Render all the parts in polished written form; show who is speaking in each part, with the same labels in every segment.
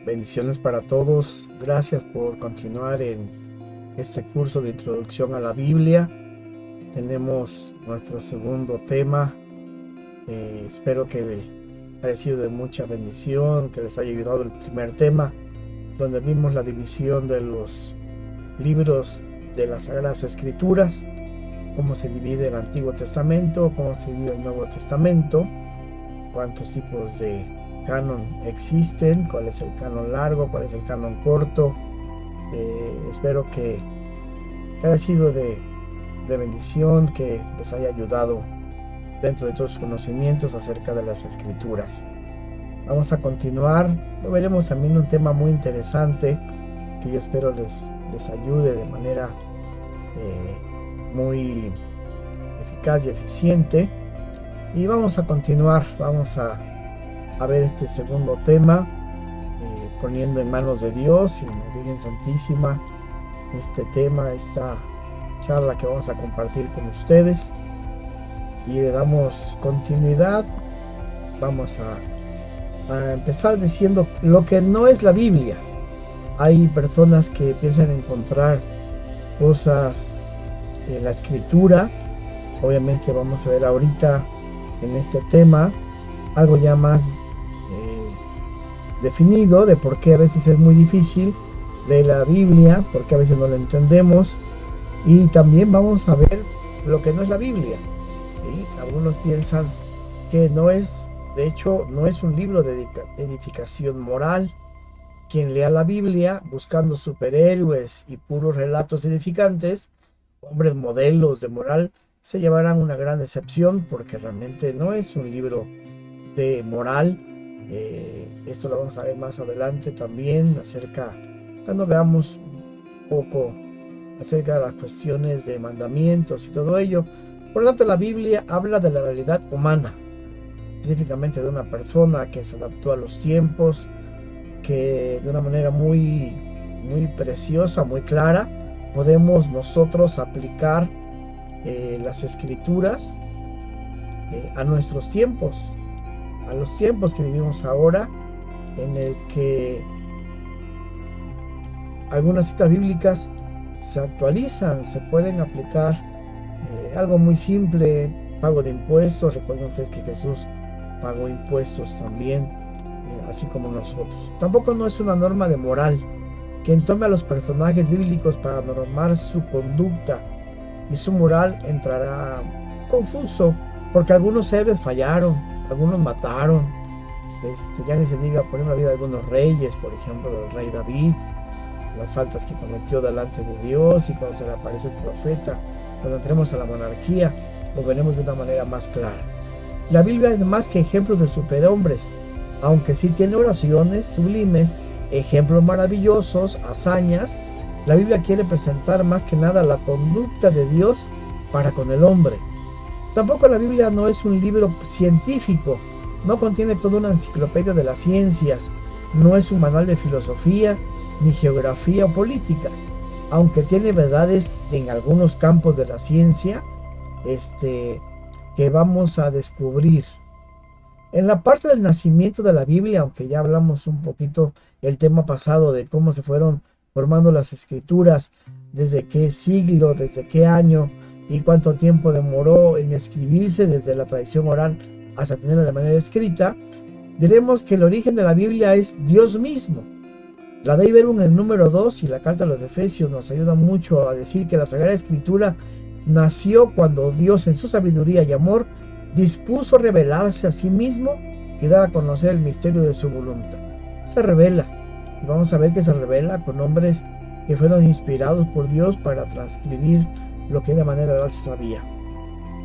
Speaker 1: Bendiciones para todos. Gracias por continuar en este curso de introducción a la Biblia. Tenemos nuestro segundo tema. Espero que haya sido de mucha bendición, que les haya ayudado el primer tema, donde vimos la división de los libros de las Sagradas Escrituras, cómo se divide el Antiguo Testamento, cómo se divide el Nuevo Testamento, cuántos tipos de canon existen, cuál es el canon largo, cuál es el canon corto. Espero que haya sido de bendición, que les haya ayudado dentro de todos sus conocimientos acerca de las escrituras. Vamos a continuar. Veremos también un tema muy interesante que yo espero les ayude de manera muy eficaz y eficiente. Y vamos a continuar, vamos a ver este segundo tema, poniendo en manos de Dios y en la Virgen Santísima este tema, esta charla que vamos a compartir con ustedes, y le damos continuidad. Vamos a empezar diciendo lo que no es la Biblia. Hay personas que piensan encontrar cosas en la escritura. Obviamente vamos a ver ahorita en este tema algo ya más definido de por qué a veces es muy difícil leer la Biblia, porque a veces no la entendemos, y también vamos a ver lo que no es la Biblia. ¿Sí? Algunos piensan que no es, de hecho, no es un libro de edificación moral. Quien lea la Biblia buscando superhéroes y puros relatos edificantes, hombres modelos de moral, se llevarán una gran decepción, porque realmente no es un libro de moral. Esto lo vamos a ver más adelante también, cuando veamos un poco acerca de las cuestiones de mandamientos y todo ello. Por lo tanto, la Biblia habla de la realidad humana, específicamente de una persona que se adaptó a los tiempos, que de una manera muy preciosa, muy clara, podemos nosotros aplicar las escrituras a nuestros tiempos, a los tiempos que vivimos ahora, en el que algunas citas bíblicas se actualizan, se pueden aplicar. Algo muy simple, pago de impuestos. Recuerden ustedes que Jesús pagó impuestos también, así como nosotros. Tampoco no es una norma de moral. Quien tome a los personajes bíblicos para normar su conducta y su moral entrará confuso, porque algunos héroes fallaron, algunos mataron. Ya ni se diga poner la vida de algunos reyes, por ejemplo del rey David, las faltas que cometió delante de Dios, y cuando se le aparece el profeta. Cuando entremos a la monarquía, lo veremos de una manera más clara. La Biblia es más que ejemplos de superhombres, aunque sí tiene oraciones sublimes, ejemplos maravillosos, hazañas. La Biblia quiere presentar más que nada la conducta de Dios para con el hombre. Tampoco la Biblia no es un libro científico, no contiene toda una enciclopedia de las ciencias, no es un manual de filosofía, ni geografía o política, aunque tiene verdades en algunos campos de la ciencia que vamos a descubrir. En la parte del nacimiento de la Biblia, aunque ya hablamos un poquito el tema pasado de cómo se fueron formando las escrituras, desde qué siglo, desde qué año y cuánto tiempo demoró en escribirse desde la tradición oral hasta tenerla de manera escrita, diremos que el origen de la Biblia es Dios mismo. La Dei Verbum en el número 2 y la carta a los Efesios nos ayuda mucho a decir que la Sagrada Escritura nació cuando Dios, en su sabiduría y amor, dispuso revelarse a sí mismo y dar a conocer el misterio de su voluntad. Se revela, y vamos a ver que se revela con hombres que fueron inspirados por Dios para transcribir lo que de manera oral se sabía.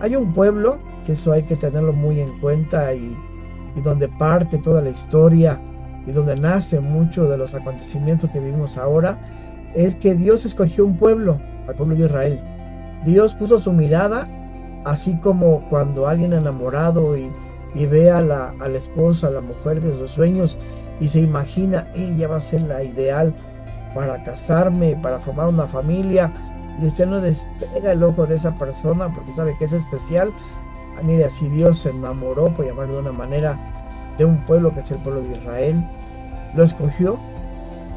Speaker 1: Hay un pueblo, que eso hay que tenerlo muy en cuenta, y donde parte toda la historia y donde nace mucho de los acontecimientos que vivimos ahora, es que Dios escogió un pueblo, al pueblo de Israel. Dios puso su mirada, así como cuando alguien enamorado y ve a la esposa, a la mujer de sus sueños, y se imagina, ella va a ser la ideal para casarme, para formar una familia, y usted no despega el ojo de esa persona porque sabe que es especial. Mire, así Dios se enamoró, por llamarlo de una manera, de un pueblo que es el pueblo de Israel. lo escogió,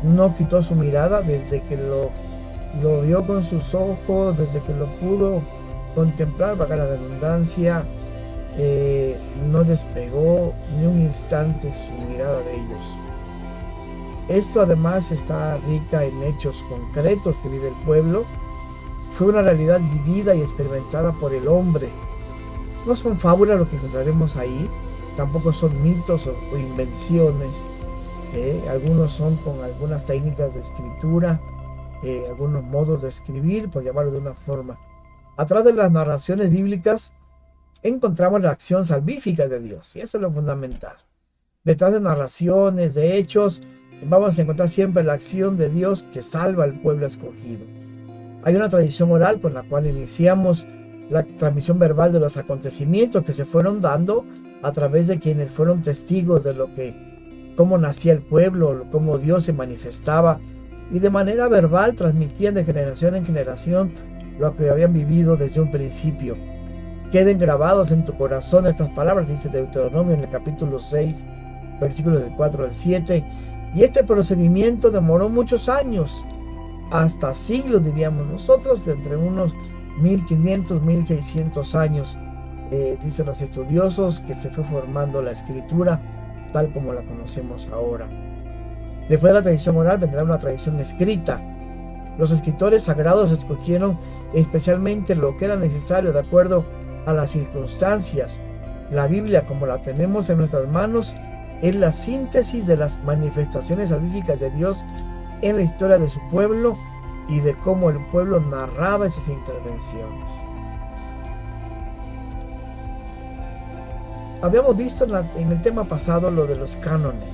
Speaker 1: no quitó su mirada desde que lo vio con sus ojos, desde que lo pudo contemplar, valga la redundancia, no despegó ni un instante su mirada de ellos. Esto además está rica en hechos concretos que vive el pueblo. Fue una realidad vivida y experimentada por el hombre. No son fábulas lo que encontraremos ahí, tampoco son mitos o invenciones. Algunos son con algunas técnicas de escritura, algunos modos de escribir, por llamarlo de una forma. Atrás de las narraciones bíblicas encontramos la acción salvífica de Dios, y eso es lo fundamental. Detrás de narraciones, de hechos, vamos a encontrar siempre la acción de Dios que salva al pueblo escogido. Hay una tradición oral con la cual iniciamos la transmisión verbal de los acontecimientos que se fueron dando a través de quienes fueron testigos de cómo nacía el pueblo, cómo Dios se manifestaba, y de manera verbal transmitían de generación en generación lo que habían vivido desde un principio. Queden grabados en tu corazón estas palabras, dice Deuteronomio en el capítulo 6, versículos del 4 al 7. Y este procedimiento demoró muchos años, hasta siglos diríamos nosotros, de entre unos 1500, 1600 años, dicen los estudiosos, que se fue formando la escritura tal como la conocemos ahora. Después de la tradición oral vendrá una tradición escrita. Los escritores sagrados escogieron especialmente lo que era necesario de acuerdo a las circunstancias. La Biblia, como la tenemos en nuestras manos, es la síntesis de las manifestaciones salvíficas de Dios en la historia de su pueblo y de cómo el pueblo narraba esas intervenciones. Habíamos visto en el tema pasado lo de los cánones,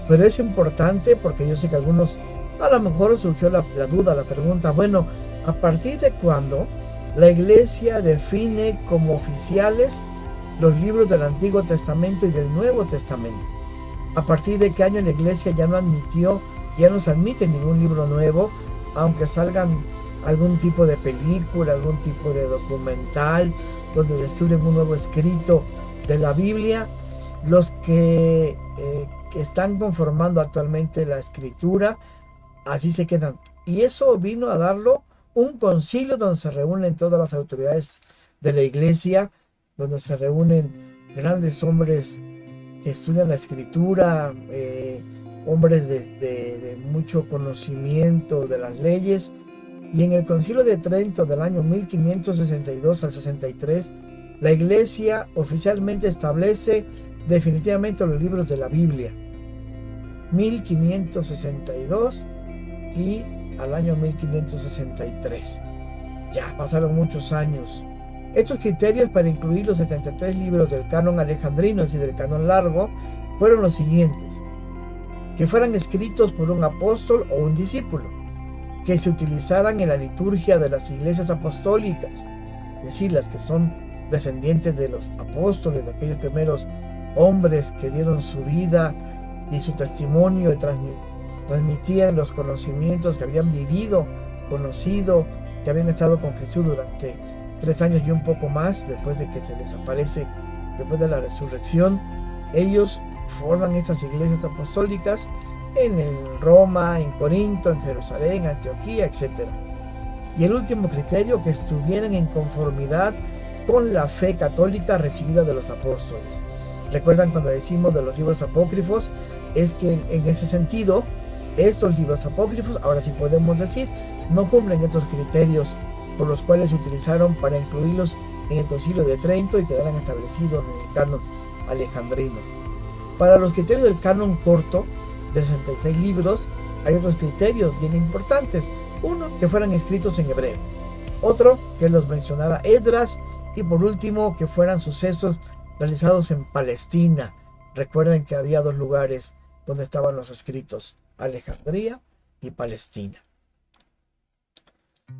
Speaker 1: pero es importante porque yo sé que algunos, a lo mejor surgió la duda, la pregunta, bueno, ¿a partir de cuándo la Iglesia define como oficiales los libros del Antiguo Testamento y del Nuevo Testamento? ¿A partir de qué año la Iglesia ya no se admite ningún libro nuevo, aunque salgan algún tipo de película, algún tipo de documental donde descubren un nuevo escrito de la Biblia? Los que están conformando actualmente la escritura, así se quedan. Y eso vino a darlo un concilio donde se reúnen todas las autoridades de la Iglesia, donde se reúnen grandes hombres que estudian la escritura, hombres de mucho conocimiento de las leyes. Y en el Concilio de Trento del año 1562 al 63, la Iglesia oficialmente establece definitivamente los libros de la Biblia. 1562 y al año 1563. Ya pasaron muchos años. Estos criterios para incluir los 73 libros del canon alejandrino, es decir, del canon largo, fueron los siguientes: que fueran escritos por un apóstol o un discípulo, que se utilizaran en la liturgia de las iglesias apostólicas, es decir, las que son descendientes de los apóstoles, de aquellos primeros hombres que dieron su vida y su testimonio y transmitían los conocimientos que habían vivido, conocido, que habían estado con Jesús durante 3 años y un poco más después de que se les aparece, después de la resurrección. Ellos forman estas iglesias apostólicas en Roma, en Corinto, en Jerusalén, Antioquía, etc. Y el último criterio, que estuvieran en conformidad con la fe católica recibida de los apóstoles. Recuerdan cuando decimos de los libros apócrifos, es que en ese sentido, estos libros apócrifos, ahora sí podemos decir, no cumplen estos criterios por los cuales se utilizaron para incluirlos en el Concilio de Trento y quedaran establecidos en el canon alejandrino. Para los criterios del canon corto, de 66 libros, hay otros criterios bien importantes. Uno, que fueran escritos en hebreo. Otro, que los mencionara Esdras. Y por último, que fueran sucesos realizados en Palestina. Recuerden que había 2 lugares donde estaban los escritos: Alejandría y Palestina.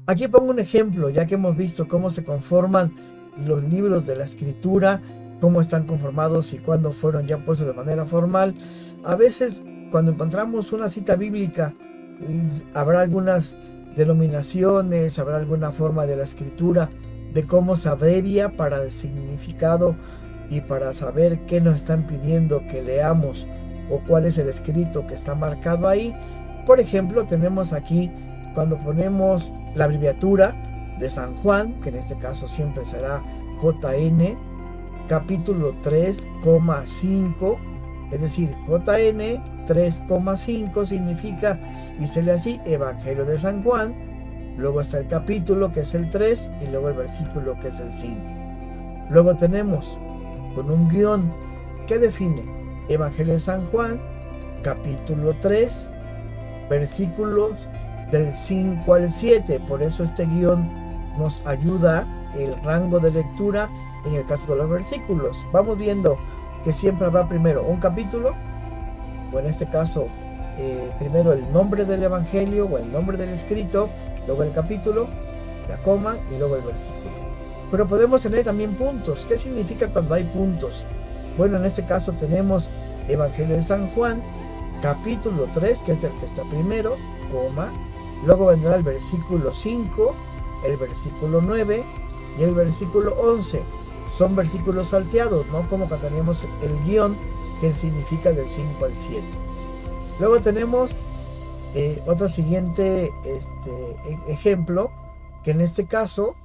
Speaker 1: Aquí pongo un ejemplo, ya que hemos visto cómo se conforman los libros de la escritura, cómo están conformados y cuándo fueron ya puestos de manera formal. A veces, cuando encontramos una cita bíblica, habrá algunas denominaciones, habrá alguna forma de la escritura de cómo se abrevia para el significado y para saber qué nos están pidiendo que leamos o cuál es el escrito que está marcado ahí. Por ejemplo, tenemos aquí cuando ponemos la abreviatura de San Juan, que en este caso siempre será JN, capítulo 3,5, es decir, JN 3,5 significa, y se lee así, Evangelio de San Juan, luego está el capítulo que es el 3 y luego el versículo que es el 5. Luego tenemos con un guión que define Evangelio de San Juan, capítulo 3, versículos del 5 al 7. Por eso este guión nos ayuda el rango de lectura en el caso de los versículos. Vamos viendo que siempre habrá primero un capítulo, o en este caso primero el nombre del evangelio o el nombre del escrito, luego el capítulo, la coma y luego el versículo. Pero podemos tener también puntos. ¿Qué significa cuando hay puntos? Bueno, en este caso tenemos Evangelio de San Juan, capítulo 3, que es el que está primero, coma, luego vendrá el versículo 5, el versículo 9 y el versículo 11. Son versículos salteados, no como que tenemos el guión que significa del 5 al 7. Luego tenemos otro siguiente ejemplo, que en este caso,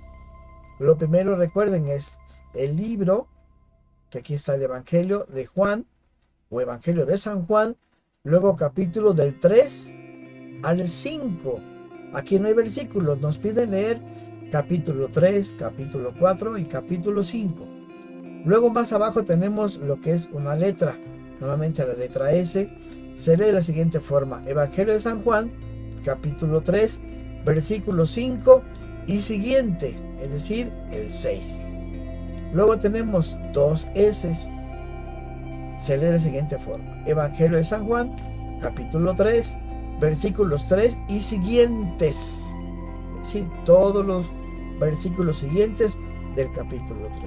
Speaker 1: lo primero recuerden es el libro, que aquí está el Evangelio de Juan, o Evangelio de San Juan, luego capítulo del 3 al 5. Aquí no hay versículos, nos piden leer capítulo 3, capítulo 4 y capítulo 5. Luego más abajo tenemos lo que es una letra, nuevamente la letra S, se lee de la siguiente forma: Evangelio de San Juan, capítulo 3, versículo 5 y siguiente, es decir, el 6. Luego tenemos dos S, se lee de la siguiente forma: Evangelio de San Juan, capítulo 3, versículos 3 y siguientes, es decir, todos los versículos siguientes del capítulo 3.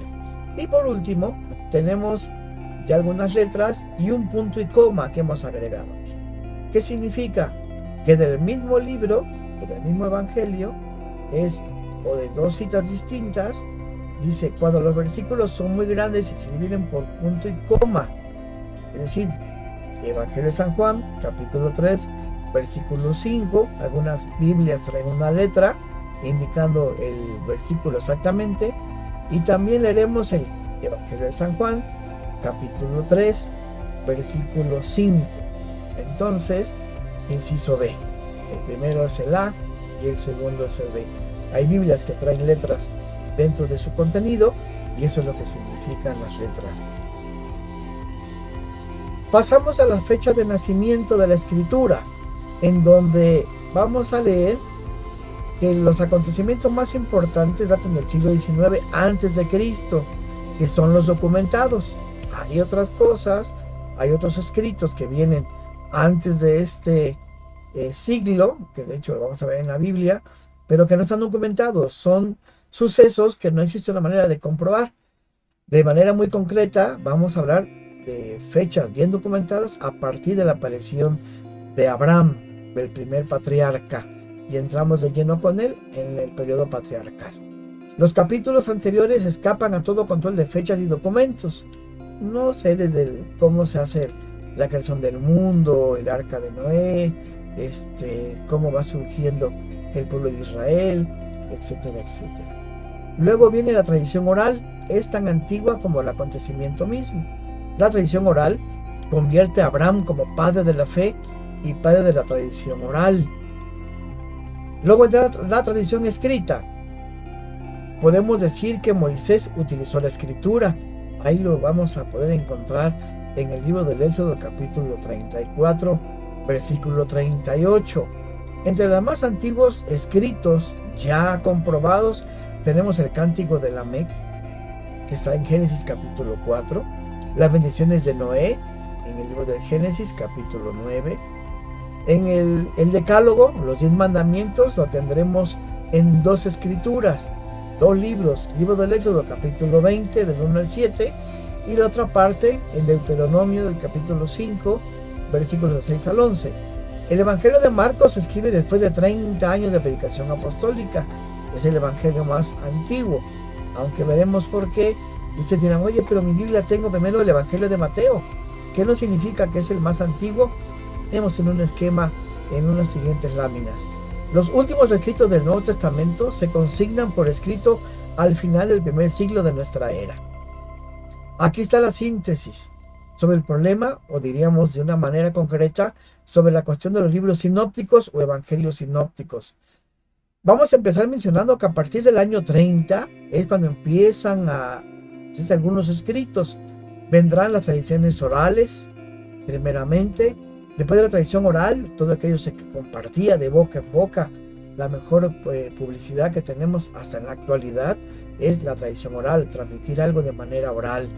Speaker 1: Y por último, tenemos ya algunas letras y un punto y coma que hemos agregado aquí. ¿Qué significa? Que del mismo libro o del mismo evangelio o de dos citas distintas, dice, cuando los versículos son muy grandes y se dividen por punto y coma, es decir, Evangelio de San Juan, capítulo 3, versículo 5, algunas Biblias traen una letra indicando el versículo exactamente, y también leeremos el Evangelio de San Juan, capítulo 3, versículo 5. Entonces, inciso B, el primero es el A y el segundo es el B. Hay Biblias que traen letras dentro de su contenido y eso es lo que significan las letras. Pasamos a la fecha de nacimiento de la escritura, en donde vamos a leer que los acontecimientos más importantes datan del siglo XIX antes de Cristo, que son los documentados. Hay otras cosas, hay otros escritos que vienen antes de este siglo, que de hecho lo vamos a ver en la Biblia, pero que no están documentados. Son sucesos que no existe una manera de comprobar. De manera muy concreta, vamos a hablar de fechas bien documentadas a partir de la aparición de Abraham, el primer patriarca, y entramos de lleno con él en el periodo patriarcal. Los capítulos anteriores escapan a todo control de fechas y documentos. No sé desde cómo se hace la creación del mundo, el arca de Noé, cómo va surgiendo el pueblo de Israel, etcétera, etcétera. Luego viene la tradición oral, es tan antigua como el acontecimiento mismo. La tradición oral convierte a Abraham como padre de la fe y padre de la tradición oral. Luego entra la tradición escrita. Podemos decir que Moisés utilizó la escritura. Ahí lo vamos a poder encontrar en el libro del Éxodo, capítulo 34, versículo 38. Entre los más antiguos escritos ya comprobados tenemos el Cántico de Lamec, que está en Génesis capítulo 4, las bendiciones de Noé en el libro del Génesis capítulo 9, en el Decálogo, los 10 mandamientos, lo tendremos en dos escrituras, dos libros, libro del Éxodo capítulo 20 del 1 al 7 y la otra parte en Deuteronomio del capítulo 5 versículos del 6 al 11. El Evangelio de Marcos se escribe después de 30 años de predicación apostólica, es el Evangelio más antiguo, aunque veremos por qué. Y ustedes dirán, oye, pero mi Biblia tengo primero el Evangelio de Mateo. ¿Qué no significa que es el más antiguo? Tenemos en un esquema en unas siguientes láminas. Los últimos escritos del Nuevo Testamento se consignan por escrito al final del primer siglo de nuestra era. Aquí está la síntesis sobre el problema, o diríamos de una manera concreta, sobre la cuestión de los libros sinópticos o evangelios sinópticos. Vamos a empezar mencionando que a partir del año 30 es cuando empiezan a hacerse algunos escritos. Vendrán las tradiciones orales, primeramente. Después de la tradición oral, todo aquello se compartía de boca en boca. La mejor publicidad que tenemos hasta en la actualidad es la tradición oral, transmitir algo de manera oral,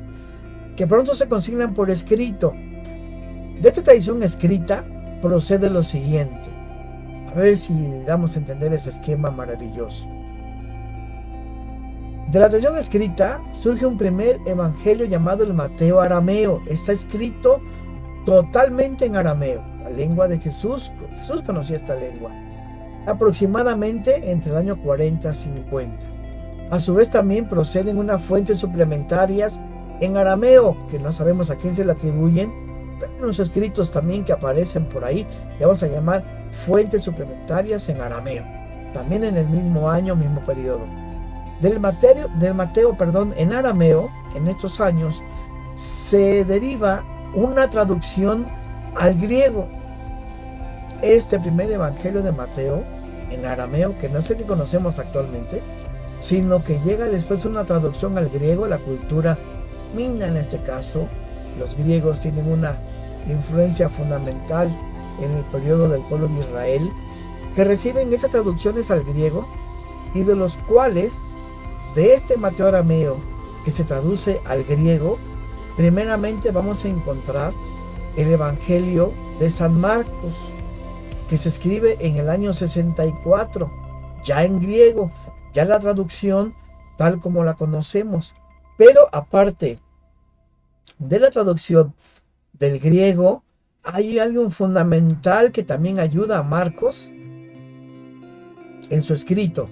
Speaker 1: que pronto se consignan por escrito. De esta tradición escrita procede lo siguiente. A ver si damos a entender ese esquema maravilloso. De la tradición escrita surge un primer evangelio llamado el Mateo arameo. Está escrito totalmente en arameo, la lengua de Jesús. Jesús conocía esta lengua, aproximadamente entre el año 40 a 50. A su vez también proceden unas fuentes suplementarias en arameo, que no sabemos a quién se le atribuyen, pero en los escritos también que aparecen por ahí, le vamos a llamar fuentes suplementarias en arameo, también en el mismo año, mismo periodo. Del Mateo, en arameo, en estos años, se deriva una traducción al griego. Este primer evangelio de Mateo en arameo, que no es el que conocemos actualmente, sino que llega después una traducción al griego, la cultura mina en este caso. Los griegos tienen una influencia fundamental en el periodo del pueblo de Israel, que reciben estas traducciones al griego, y de los cuales, de este Mateo arameo que se traduce al griego, primeramente vamos a encontrar el Evangelio de San Marcos, que se escribe en el año 64, ya en griego, ya la traducción tal como la conocemos. Pero aparte de la traducción del griego, hay algo fundamental que también ayuda a Marcos en su escrito,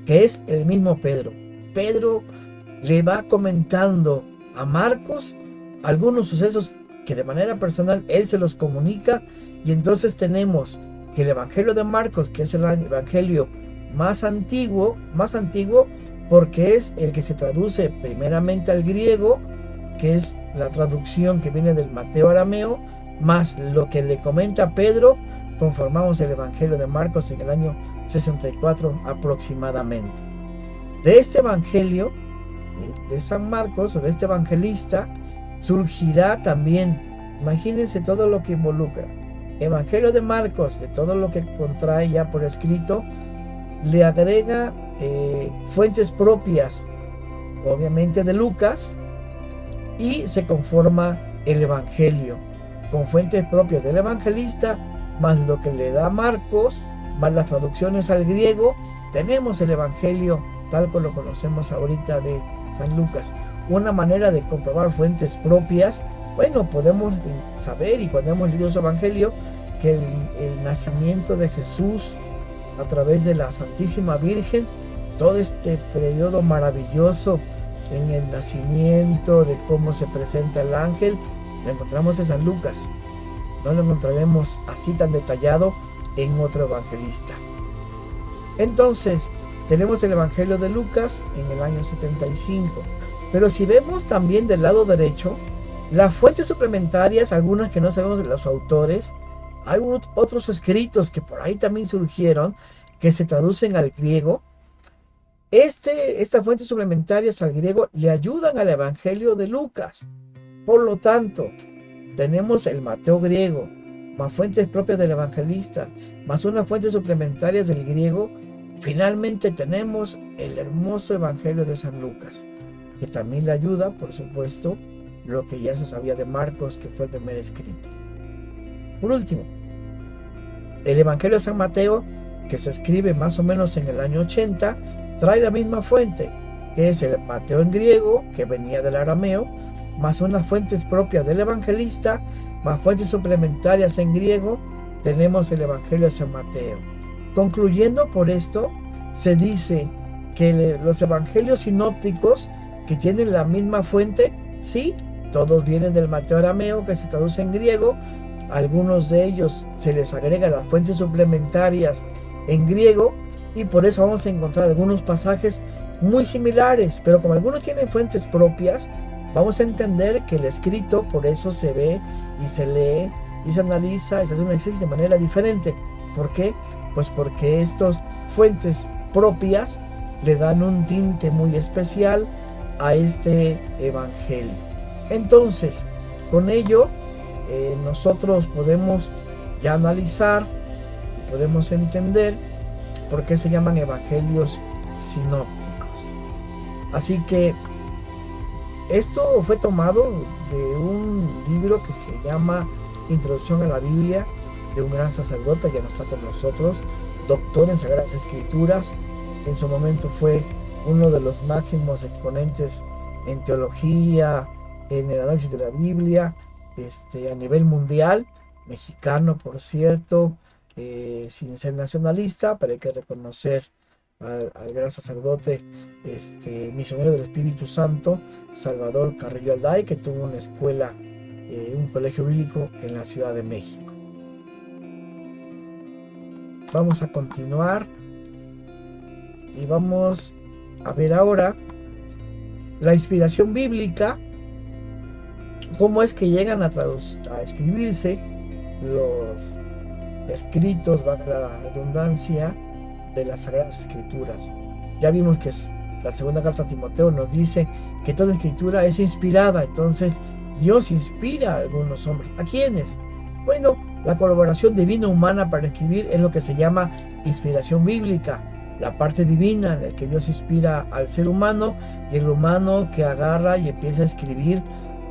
Speaker 1: que es el mismo Pedro. Pedro le va comentando a Marcos algunos sucesos que de manera personal él se los comunica, y entonces tenemos que el Evangelio de Marcos, que es el Evangelio más antiguo porque es el que se traduce primeramente al griego, que es la traducción que viene del Mateo arameo, más lo que le comenta Pedro, conformamos el Evangelio de Marcos en el año 64 aproximadamente. De este Evangelio de San Marcos, o de este evangelista, surgirá también, imagínense todo lo que involucra, Evangelio de Marcos, de todo lo que contrae ya por escrito, le agrega fuentes propias, obviamente de Lucas, y se conforma el Evangelio con fuentes propias del evangelista, más lo que le da Marcos, más las traducciones al griego. Tenemos el Evangelio tal como lo conocemos ahorita de San Lucas. Una manera de comprobar fuentes propias, bueno, podemos saber, y cuando hemos leído su Evangelio, que el nacimiento de Jesús a través de la Santísima Virgen, todo este periodo maravilloso en el nacimiento, de cómo se presenta el ángel, lo encontramos en San Lucas. No lo encontraremos así tan detallado en otro evangelista. Entonces, tenemos el Evangelio de Lucas en el año 75. Pero si vemos también del lado derecho, las fuentes suplementarias, algunas que no sabemos de los autores, hay otros escritos que por ahí también surgieron, que se traducen al griego. Estas fuentes suplementarias al griego le ayudan al Evangelio de Lucas. Por lo tanto, tenemos el Mateo griego, más fuentes propias del evangelista, más unas fuentes suplementarias del griego. Finalmente tenemos el hermoso Evangelio de San Lucas, que también le ayuda, por supuesto, lo que ya se sabía de Marcos, que fue el primer escrito. Por último, el Evangelio de San Mateo, que se escribe más o menos en el año 80, trae la misma fuente, que es el Mateo en griego, que venía del arameo, más unas fuentes propias del evangelista, más fuentes suplementarias en griego. Tenemos el Evangelio de San Mateo. Concluyendo por esto, se dice que los evangelios sinópticos, que tienen la misma fuente, sí, Todos vienen del Mateo arameo, que se traduce en griego. Algunos de ellos se les agrega las fuentes suplementarias en griego, y por eso vamos a encontrar algunos pasajes muy similares, pero como algunos tienen fuentes propias, vamos a entender que el escrito por eso se ve y se lee y se analiza y se hace un análisis de manera diferente. ¿Por qué? Pues porque estas fuentes propias le dan un tinte muy especial a este evangelio. Entonces, con ello, nosotros podemos ya analizar y podemos entender por qué se llaman evangelios sinópticos. Así que esto fue tomado de un libro que se llama Introducción a la Biblia, de un gran sacerdote, ya no está con nosotros, doctor en Sagradas Escrituras. En su momento fue uno de los máximos exponentes en teología, en el análisis de la Biblia, a nivel mundial, mexicano por cierto, sin ser nacionalista, pero hay que reconocer al gran sacerdote, misionero del Espíritu Santo, Salvador Carrillo Alday, que tuvo una escuela, un colegio bíblico en la Ciudad de México. Vamos a continuar y vamos a ver ahora la inspiración bíblica, cómo es que llegan a escribirse los escritos, valga la redundancia, de las Sagradas Escrituras. Ya vimos que la segunda carta a Timoteo nos dice que toda escritura es inspirada. Entonces Dios inspira a algunos hombres. ¿A quiénes? Bueno, la colaboración divina humana para escribir es lo que se llama inspiración bíblica. La parte divina en la que Dios inspira al ser humano, y el humano que agarra y empieza a escribir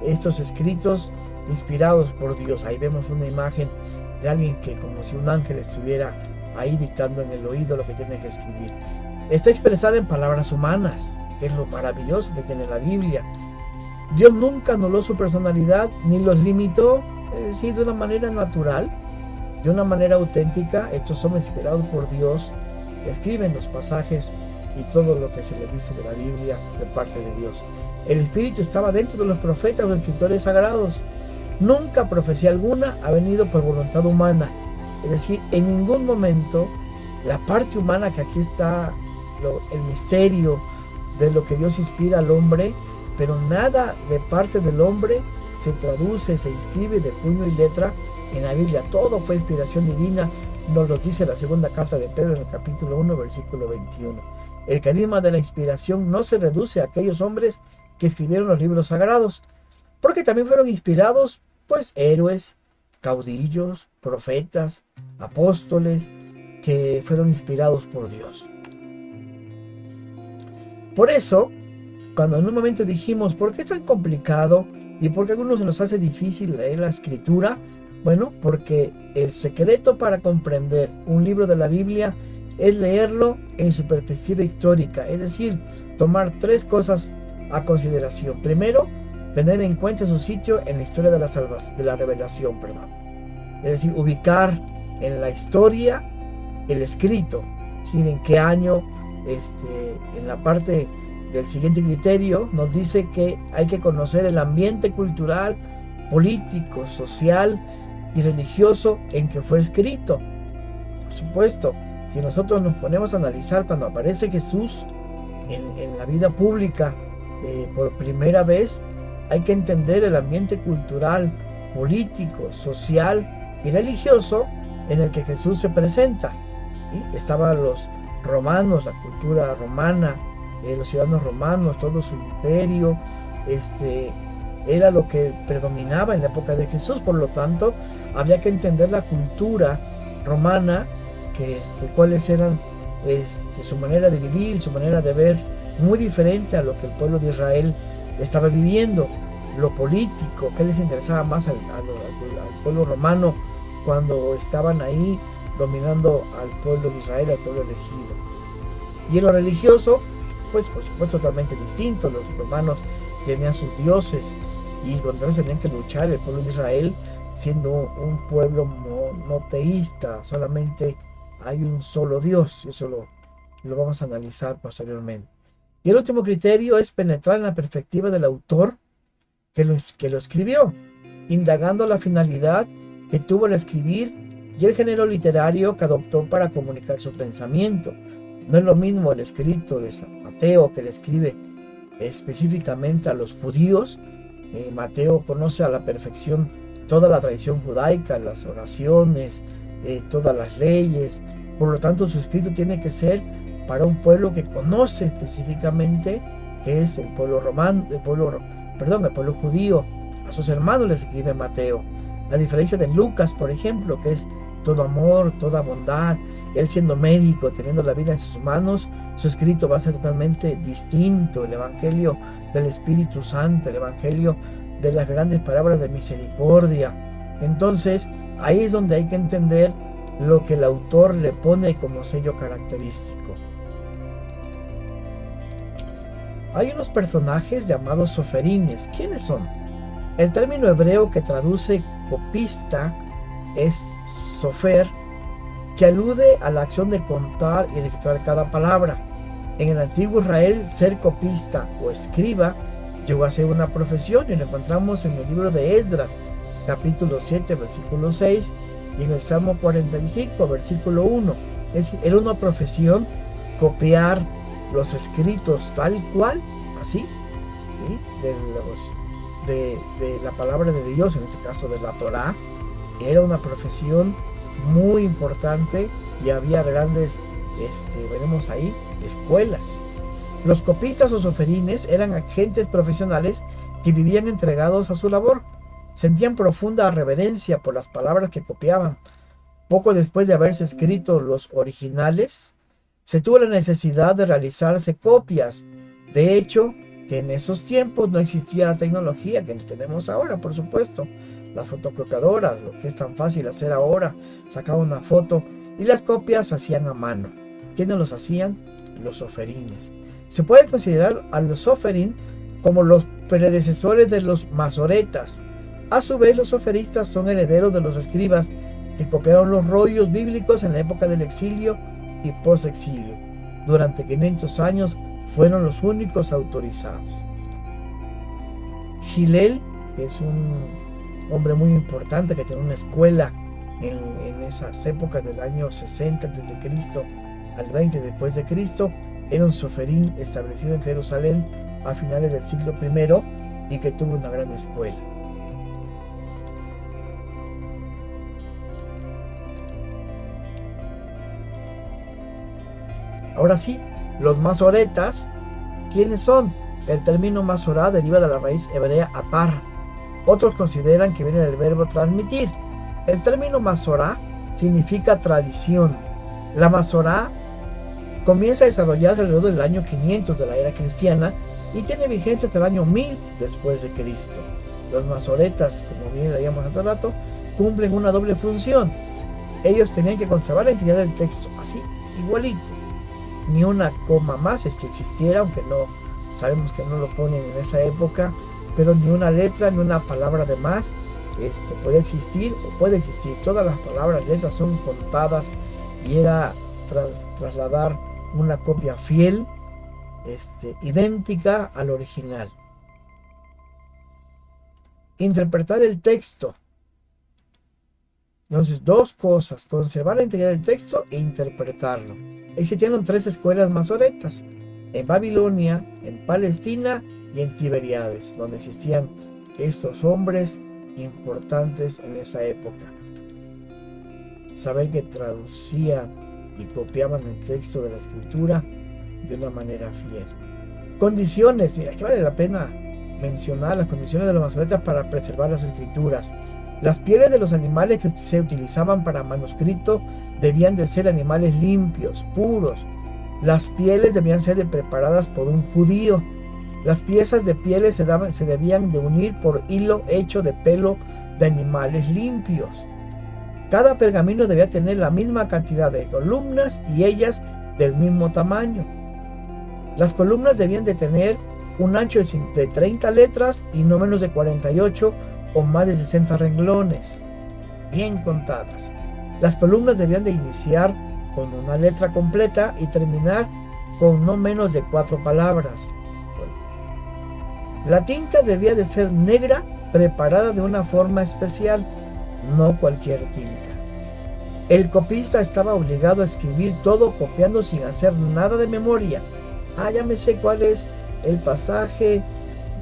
Speaker 1: estos escritos inspirados por Dios. Ahí vemos una imagen de alguien que, como si un ángel estuviera ahí dictando en el oído lo que tiene que escribir. Está expresada en palabras humanas, que es lo maravilloso que tiene la Biblia. Dios nunca anuló su personalidad ni los limitó, es decir, de una manera natural, de una manera auténtica. Estos hombres inspirados por Dios escriben los pasajes y todo lo que se le dice de la Biblia de parte de Dios. El Espíritu estaba dentro de los profetas o escritores sagrados. Nunca profecía alguna ha venido por voluntad humana. Es decir, en ningún momento la parte humana, que aquí está el misterio de lo que Dios inspira al hombre, pero nada de parte del hombre se traduce, se inscribe de puño y letra en la Biblia. Todo fue inspiración divina, nos lo dice la segunda carta de Pedro en el capítulo 1, versículo 21. El carisma de la inspiración no se reduce a aquellos hombres que escribieron los libros sagrados, porque también fueron inspirados, pues, héroes, caudillos, profetas, apóstoles, que fueron inspirados por Dios. Por eso, cuando en un momento dijimos, ¿por qué es tan complicado y por qué a algunos se nos hace difícil leer la escritura? Bueno, porque el secreto para comprender un libro de la Biblia es leerlo en su perspectiva histórica, es decir, tomar tres cosas a consideración. Primero, tener en cuenta su sitio en la historia de la revelación, es decir, ubicar en la historia el escrito, es decir, en qué año. En la parte del siguiente criterio nos dice que hay que conocer el ambiente cultural, político, social y religioso en que fue escrito. Por supuesto, si nosotros nos ponemos a analizar cuando aparece Jesús en la vida pública por primera vez, hay que entender el ambiente cultural, político, social y religioso en el que Jesús se presenta. ¿Sí? Estaban los romanos, la cultura romana, los ciudadanos romanos, todo su imperio, era lo que predominaba en la época de Jesús. Por lo tanto, había que entender la cultura romana, cuáles eran su manera de vivir, su manera de ver, muy diferente a lo que el pueblo de Israel estaba viviendo. Lo político, qué les interesaba más al pueblo romano cuando estaban ahí dominando al pueblo de Israel, al pueblo elegido. Y en lo religioso, pues por supuesto totalmente distinto. Los romanos tenían sus dioses y contra eso tenían que luchar el pueblo de Israel, siendo un pueblo monoteísta, solamente hay un solo Dios. Eso lo vamos a analizar posteriormente. Y el último criterio es penetrar en la perspectiva del autor que lo escribió, indagando la finalidad que tuvo al escribir y el género literario que adoptó para comunicar su pensamiento. No es lo mismo el escrito de San Mateo, que le escribe específicamente a los judíos. Mateo conoce a la perfección toda la tradición judaica, las oraciones, todas las leyes. Por lo tanto, su escrito tiene que ser para un pueblo que conoce específicamente, que es el pueblo romano, el pueblo judío. A sus hermanos les escribe Mateo. A diferencia de Lucas, por ejemplo, que es todo amor, toda bondad. Él, siendo médico, teniendo la vida en sus manos, su escrito va a ser totalmente distinto. El evangelio del Espíritu Santo, el evangelio de las grandes palabras de misericordia. Entonces, ahí es donde hay que entender lo que el autor le pone como sello característico. Hay unos personajes llamados soferines. ¿Quiénes son? El término hebreo que traduce copista es sofer, que alude a la acción de contar y registrar cada palabra. En el antiguo Israel, ser copista o escriba llegó a ser una profesión, y lo encontramos en el libro de Esdras, capítulo 7, versículo 6, y en el Salmo 45, versículo 1. Es decir, era una profesión copiar los escritos tal cual, así, ¿sí? de la palabra de Dios, en este caso de la Torá. Era una profesión muy importante y había grandes, veremos ahí, escuelas. Los copistas o soferines eran agentes profesionales que vivían entregados a su labor. Sentían profunda reverencia por las palabras que copiaban. Poco después de haberse escrito los originales, se tuvo la necesidad de realizarse copias. De hecho, que en esos tiempos no existía la tecnología que tenemos ahora, por supuesto. Las fotocopiadoras, lo que es tan fácil hacer ahora, sacaba una foto y las copias se hacían a mano. ¿Quiénes los hacían? Los soferines. Se puede considerar a los soferín como los predecesores de los masoretas. A su vez, los soferistas son herederos de los escribas que copiaron los rollos bíblicos en la época del exilio y post-exilio. Durante 500 años fueron los únicos autorizados. Hillel, que es un hombre muy importante que tiene una escuela en esas épocas del año 60 a.C. al 20 después de Cristo, era un soferín establecido en Jerusalén a finales del siglo I y que tuvo una gran escuela. Ahora sí, los masoretas, ¿quiénes son? El término masorá deriva de la raíz hebrea atar. Otros consideran que viene del verbo transmitir. El término masorá significa tradición. La masorá comienza a desarrollarse alrededor del año 500 de la era cristiana y tiene vigencia hasta el año 1000 después de Cristo. Los masoretas, como bien leíamos hace rato, cumplen una doble función. Ellos tenían que conservar la integridad del texto, así, igualito. Ni una coma más, es que existiera, aunque no sabemos que no lo ponen en esa época, pero ni una letra, ni una palabra de más puede existir. Todas las palabras, letras son contadas, y era trasladar una copia fiel, idéntica al original. Interpretar el texto. Entonces, dos cosas: conservar la integridad del texto e interpretarlo. Existieron 3 escuelas masoretas: en Babilonia, en Palestina y en Tiberíades, donde existían estos hombres importantes en esa época. Saber que traducían y copiaban el texto de la escritura de una manera fiel. Condiciones, mira, que vale la pena mencionar las condiciones de los masoretas para preservar las escrituras. Las pieles de los animales que se utilizaban para manuscrito debían de ser animales limpios, puros. Las pieles debían ser preparadas por un judío. Las piezas de pieles se debían de unir por hilo hecho de pelo de animales limpios. Cada pergamino debía tener la misma cantidad de columnas y ellas del mismo tamaño. Las columnas debían de tener un ancho de 30 letras y no menos de 48 o más de 60 renglones, bien contadas. Las columnas debían de iniciar con una letra completa y terminar con no menos de 4 palabras. La tinta debía de ser negra, preparada de una forma especial, no cualquier tinta. El copista estaba obligado a escribir todo copiando sin hacer nada de memoria. Ya me sé cuál es el pasaje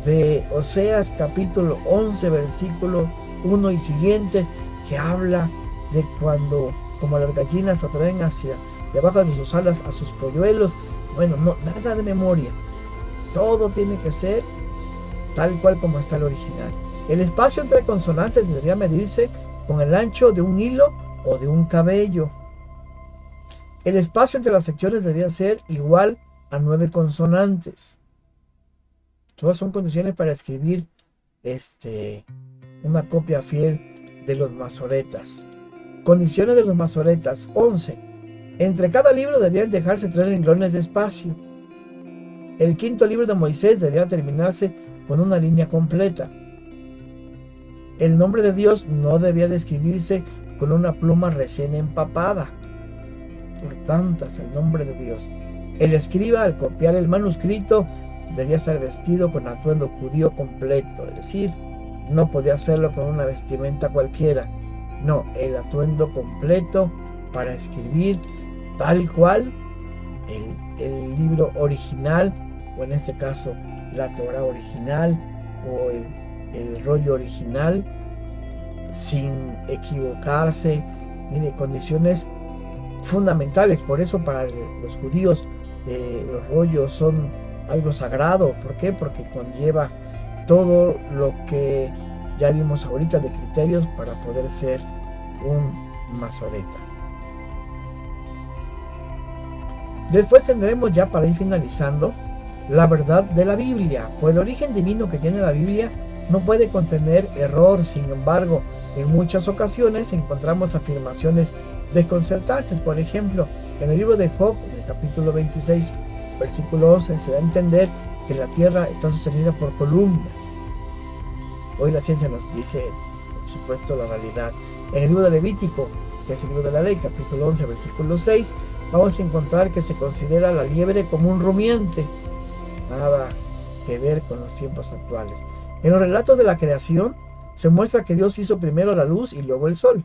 Speaker 1: de Oseas capítulo 11, versículo 1 y siguiente, que habla de cuando, como las gallinas atraen hacia debajo de sus alas a sus polluelos. Bueno, no, nada de memoria. Todo tiene que ser tal cual como está el original. El espacio entre consonantes debería medirse con el ancho de un hilo o de un cabello. El espacio entre las secciones debía ser igual a 9 consonantes. Todas son condiciones para escribir una copia fiel de los masoretas. Condiciones de los masoretas. 11. Entre cada libro debían dejarse 3 renglones de espacio. El quinto libro de Moisés debía terminarse con una línea completa. El nombre de Dios no debía de escribirse con una pluma recién empapada. Por tantas, el nombre de Dios. El escriba, al copiar el manuscrito, debía ser vestido con atuendo judío completo, es decir, no podía hacerlo con una vestimenta cualquiera. No, el atuendo completo para escribir tal cual el libro original, o en este caso la Torah original, o el rollo original, sin equivocarse. Mire, condiciones fundamentales. Por eso para los judíos los rollos son algo sagrado. ¿Por qué? Porque conlleva todo lo que ya vimos ahorita de criterios para poder ser un masoreta. Después tendremos, ya para ir finalizando, la verdad de la Biblia. Pues el origen divino que tiene la Biblia no puede contener error. Sin embargo, en muchas ocasiones encontramos afirmaciones desconcertantes. Por ejemplo, en el libro de Job, en el capítulo 26, versículo 11, se da a entender que la tierra está sostenida por columnas. Hoy la ciencia nos dice, por supuesto, la realidad. En el libro de Levítico, que es el libro de la ley, capítulo 11, versículo 6, vamos a encontrar que se considera la liebre como un rumiante. Nada que ver con los tiempos actuales. En los relatos de la creación se muestra que Dios hizo primero la luz y luego el sol,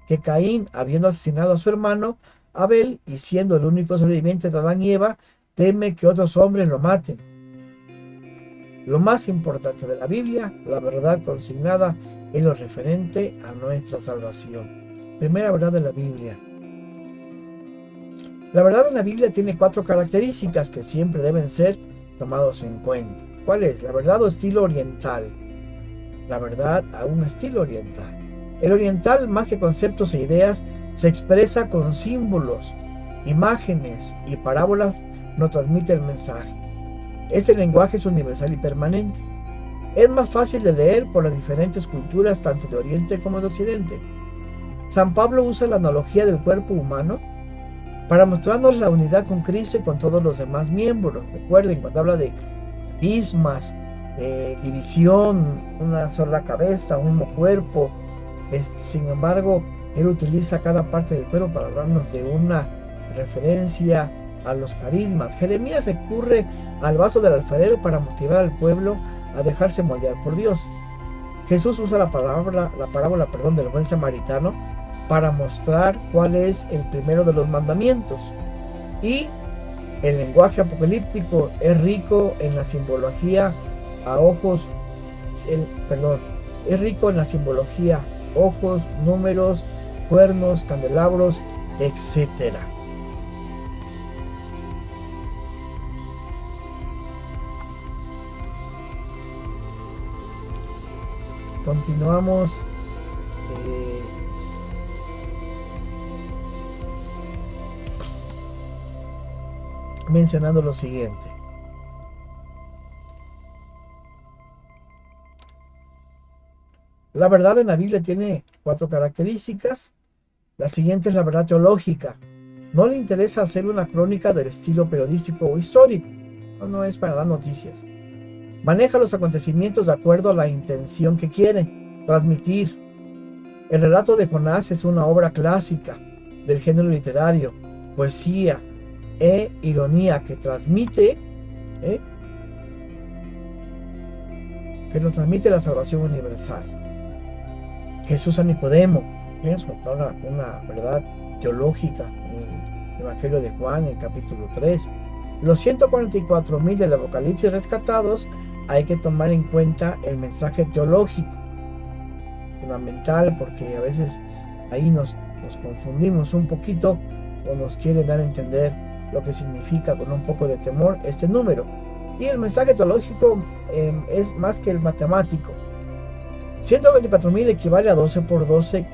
Speaker 1: que Caín, habiendo asesinado a su hermano Abel y siendo el único sobreviviente de Adán y Eva, teme que otros hombres lo maten. Lo más importante de la Biblia, la verdad consignada en lo referente a nuestra salvación. Primera verdad de la Biblia. La verdad en la Biblia tiene 4 características que siempre deben ser tomados en cuenta. ¿Cuál es? La verdad o estilo oriental. La verdad a un estilo oriental. El oriental, más que conceptos e ideas, se expresa con símbolos, imágenes y parábolas, nos transmite el mensaje. Este lenguaje es universal y permanente. Es más fácil de leer por las diferentes culturas, tanto de Oriente como de Occidente. San Pablo usa la analogía del cuerpo humano para mostrarnos la unidad con Cristo y con todos los demás miembros. Recuerden, cuando habla de ismas, división, una sola cabeza, un mismo cuerpo, sin embargo, él utiliza cada parte del cuerpo para hablarnos de una referencia a los carismas. Jeremías recurre al vaso del alfarero para motivar al pueblo a dejarse moldear por Dios. Jesús usa la parábola del buen samaritano para mostrar cuál es el primero de los mandamientos. Y el lenguaje apocalíptico es rico en la simbología es rico en la simbología, ojos, números, cuernos, candelabros, etc. Continuamos mencionando lo siguiente. La verdad en la Biblia tiene 4 características. La siguiente es la verdad teológica. No le interesa hacer una crónica del estilo periodístico o histórico. No es para dar noticias. Maneja los acontecimientos de acuerdo a la intención que quiere transmitir. El relato de Jonás es una obra clásica del género literario, poesía e ironía que transmite que nos transmite la salvación universal. Jesús a Nicodemo, una verdad teológica en el Evangelio de Juan, en el capítulo 3. Los 144.000 del Apocalipsis rescatados, hay que tomar en cuenta el mensaje teológico, fundamental, porque a veces ahí nos confundimos un poquito o nos quiere dar a entender lo que significa con un poco de temor este número. Y el mensaje teológico es más que el matemático. 124.000 equivale a 12 por 12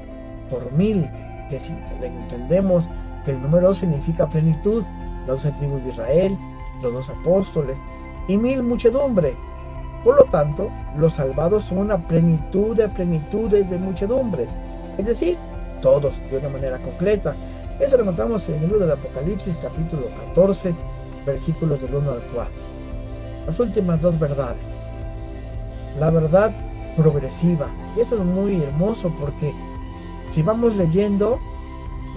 Speaker 1: por 1000, que si entendemos que el número 2 significa plenitud, las 12 tribus de Israel, los 2 apóstoles, y 1000 muchedumbre. Por lo tanto, los salvados son una plenitud de plenitudes de muchedumbres, es decir, todos de una manera completa. Eso lo encontramos en el libro del Apocalipsis, capítulo 14, versículos del 1 al 4. Las últimas dos verdades. La verdad progresiva. Y eso es muy hermoso, porque si vamos leyendo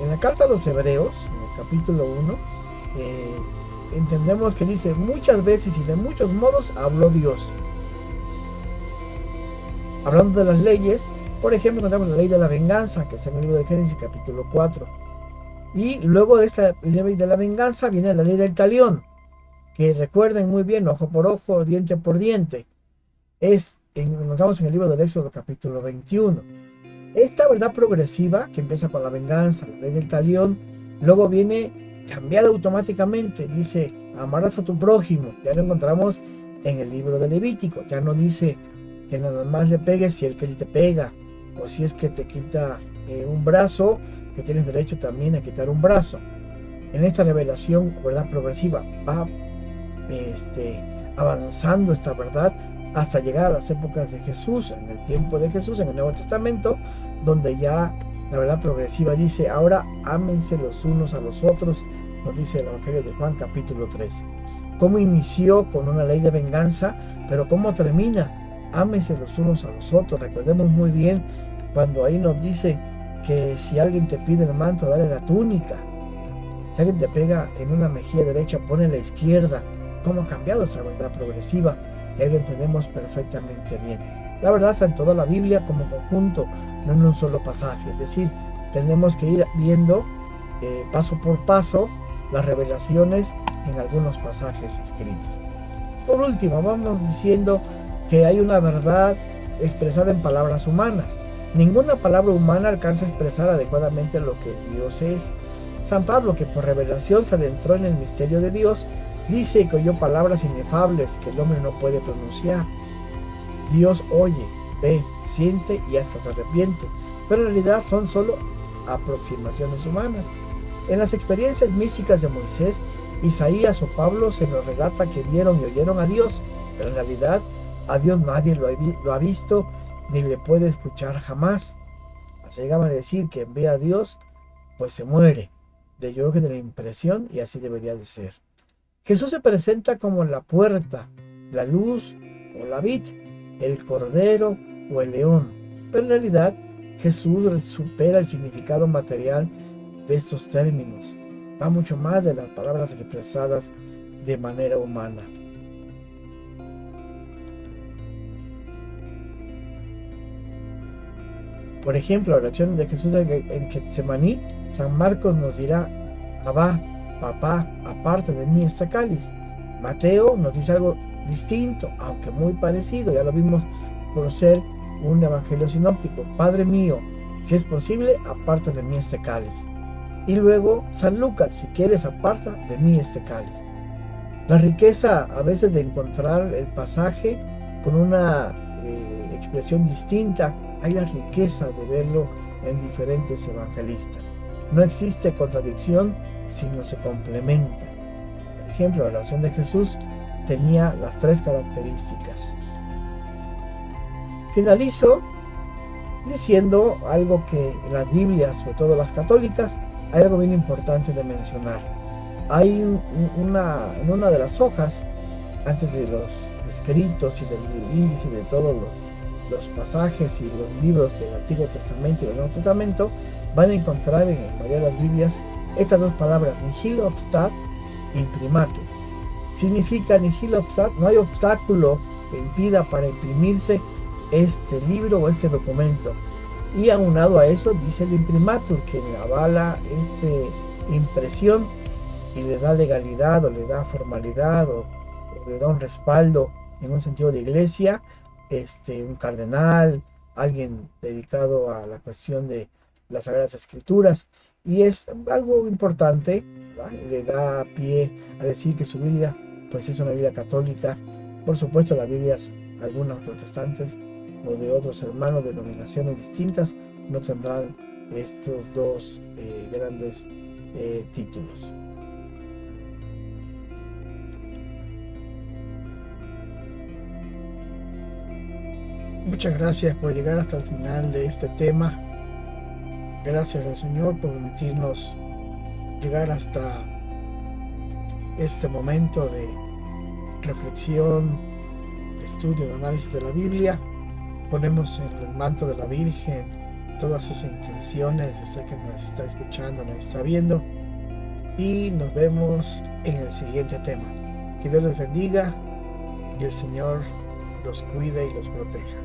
Speaker 1: en la carta a los Hebreos, en el capítulo 1, entendemos que dice: muchas veces y de muchos modos habló Dios. Hablando de las leyes, por ejemplo, encontramos la ley de la venganza, que está en el libro de Génesis, capítulo 4. Y luego de esa ley de la venganza viene la ley del talión, que recuerden muy bien, ojo por ojo, diente por diente. Encontramos en el libro del Éxodo, capítulo 21. Esta verdad progresiva, que empieza con la venganza, la ley del talión, luego viene cambiada automáticamente. Dice: amarás a tu prójimo. Ya lo encontramos en el libro de Levítico. Ya no dice que nada más le pegues si el que te pega, o si es que te quita un brazo, que tienes derecho también a quitar un brazo. En esta revelación, verdad progresiva, va avanzando esta verdad hasta llegar a las épocas de Jesús, en el tiempo de Jesús, en el Nuevo Testamento, donde ya la verdad progresiva dice: ahora ámense los unos a los otros, nos dice el Evangelio de Juan, capítulo 13. Cómo inició con una ley de venganza, pero cómo termina: ámense los unos a los otros. Recordemos muy bien cuando ahí nos dice que si alguien te pide el manto, dale la túnica. Si alguien te pega en una mejilla derecha, ponle la izquierda. ¿Cómo ha cambiado esa verdad progresiva? Y ahí lo entendemos perfectamente bien. La verdad está en toda la Biblia como conjunto, no en un solo pasaje. Es decir, tenemos que ir viendo paso por paso las revelaciones en algunos pasajes escritos. Por último, vamos diciendo que hay una verdad expresada en palabras humanas. Ninguna palabra humana alcanza a expresar adecuadamente lo que Dios es. San Pablo, que por revelación se adentró en el misterio de Dios, dice que oyó palabras inefables que el hombre no puede pronunciar. Dios oye, ve, siente y hasta se arrepiente, pero en realidad son solo aproximaciones humanas. En las experiencias místicas de Moisés, Isaías o Pablo se nos relata que vieron y oyeron a Dios, pero en realidad a Dios nadie lo ha visto ni le puede escuchar jamás. Así llegaba a decir: quien ve a Dios, pues se muere. Yo creo que de la impresión, y así debería de ser. Jesús se presenta como la puerta, la luz o la vid, el cordero o el león, pero en realidad Jesús supera el significado material de estos términos. Va mucho más de las palabras expresadas de manera humana. Por ejemplo, la oración de Jesús en Getsemaní, San Marcos nos dirá: Abba, papá, aparte de mí este cáliz. Mateo nos dice algo distinto, aunque muy parecido, ya lo vimos por ser un evangelio sinóptico: Padre mío, si es posible, aparta de mí este cáliz. Y luego San Lucas: si quieres, aparta de mí este cáliz. La riqueza a veces de encontrar el pasaje con una expresión distinta, hay la riqueza de verlo en diferentes evangelistas. No existe contradicción, sino se complementa. Por ejemplo, la oración de Jesús tenía las 3 características. Finalizo diciendo algo que en las Biblias, sobre todo las católicas, hay algo bien importante de mencionar. Hay en una de las hojas, antes de los escritos y del índice de todos los pasajes y los libros del Antiguo Testamento y del Nuevo Testamento, van a encontrar en la mayoría de las Biblias estas 2 palabras: nihil obstat imprimatur. Significa nihil obstat, no hay obstáculo que impida para imprimirse este libro o este documento. Y aunado a eso, dice el imprimatur, que avala esta impresión y le da legalidad o le da formalidad o le da un respaldo en un sentido de iglesia, un cardenal, alguien dedicado a la cuestión de las Sagradas Escrituras. Y es algo importante, ¿vale? Le da pie a decir que su Biblia pues es una Biblia católica. Por supuesto, las Biblias, algunas protestantes o de otros hermanos de denominaciones distintas, no tendrán estos dos grandes títulos. Muchas gracias por llegar hasta el final de este tema. Gracias al Señor por permitirnos llegar hasta este momento de reflexión, de estudio, de análisis de la Biblia. Ponemos en el manto de la Virgen todas sus intenciones. Yo sé que nos está escuchando, nos está viendo. Y nos vemos en el siguiente tema. Que Dios les bendiga y el Señor los cuide y los proteja.